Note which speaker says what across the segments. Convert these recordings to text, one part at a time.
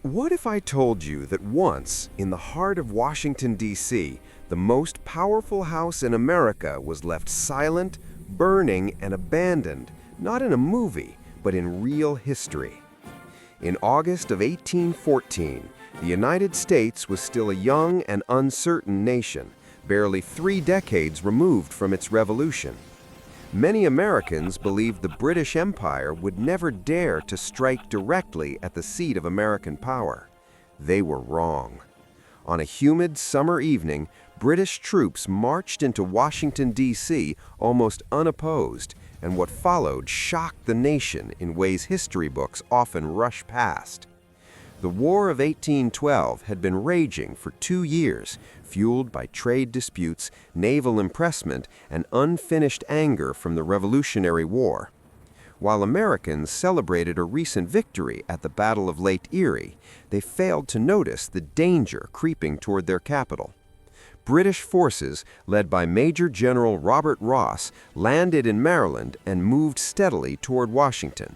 Speaker 1: What if I told you that once, in the heart of Washington, D.C., the most powerful house in America was left silent, burning, and abandoned, not in a movie, but in real history? In August of 1814, the United States was still a young and uncertain nation, barely 3 decades removed from its revolution. Many Americans believed the British Empire would never dare to strike directly at the seat of American power. They were wrong. On a humid summer evening, British troops marched into Washington, D.C. almost unopposed, and what followed shocked the nation in ways history books often rush past. The War of 1812 had been raging for 2 years, fueled by trade disputes, naval impressment, and unfinished anger from the Revolutionary War. While Americans celebrated a recent victory at the Battle of Lake Erie, they failed to notice the danger creeping toward their capital. British forces, led by Major General Robert Ross, landed in Maryland and moved steadily toward Washington.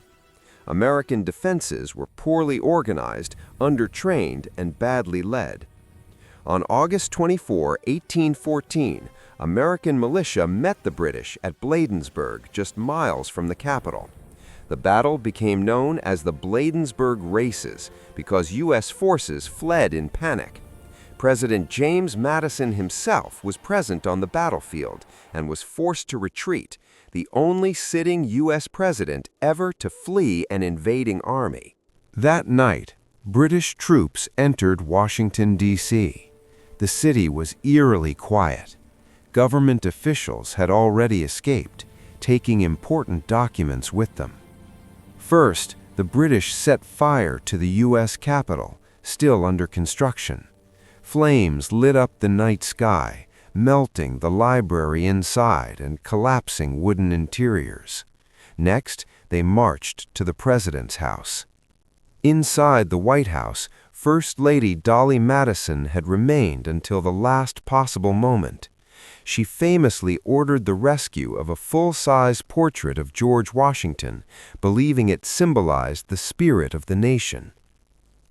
Speaker 1: American defenses were poorly organized, undertrained, and badly led. On August 24, 1814, American militia met the British at Bladensburg, just miles from the capital. The battle became known as the Bladensburg Races because U.S. forces fled in panic. President James Madison himself was present on the battlefield and was forced to retreat, the only sitting U.S. president ever to flee an invading army. That night, British troops entered Washington, D.C. The city was eerily quiet. Government officials had already escaped, taking important documents with them. First, the British set fire to the U.S. Capitol, still under construction. Flames lit up the night sky, melting the library inside and collapsing wooden interiors. Next, they marched to the president's house. Inside the White House, First Lady Dolly Madison had remained until the last possible moment. She famously ordered the rescue of a full-size portrait of George Washington, believing it symbolized the spirit of the nation.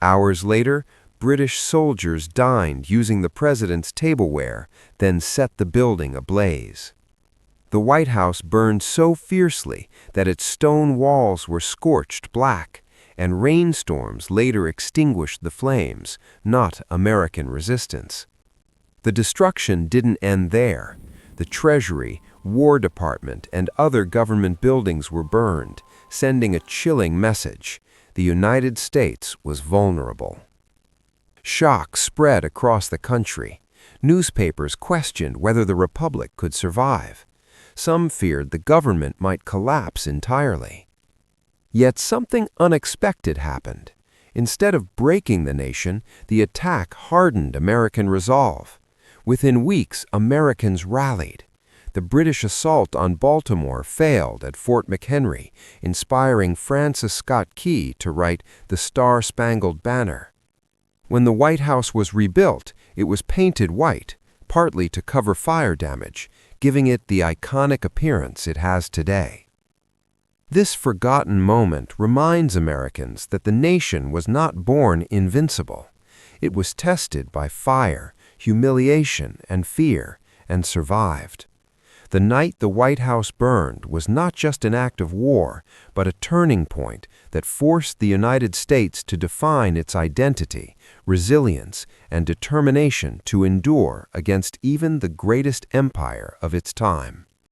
Speaker 1: Hours later, British soldiers dined using the president's tableware, then set the building ablaze. The White House burned so fiercely that its stone walls were scorched black, and rainstorms later extinguished the flames, not American resistance. The destruction didn't end there. The Treasury, War Department, and other government buildings were burned, sending a chilling message: the United States was vulnerable. Shock spread across the country. Newspapers questioned whether the Republic could survive. Some feared the government might collapse entirely. Yet something unexpected happened. Instead of breaking the nation, the attack hardened American resolve. Within weeks, Americans rallied. The British assault on Baltimore failed at Fort McHenry, inspiring Francis Scott Key to write The Star-Spangled Banner. When the White House was rebuilt, it was painted white, partly to cover fire damage, giving it the iconic appearance it has today. This forgotten moment reminds Americans that the nation was not born invincible. It was tested by fire, humiliation, and fear, and survived. The night the White House burned was not just an act of war, but a turning point that forced the United States to define its identity, resilience, and determination to endure against even the greatest empire of its time.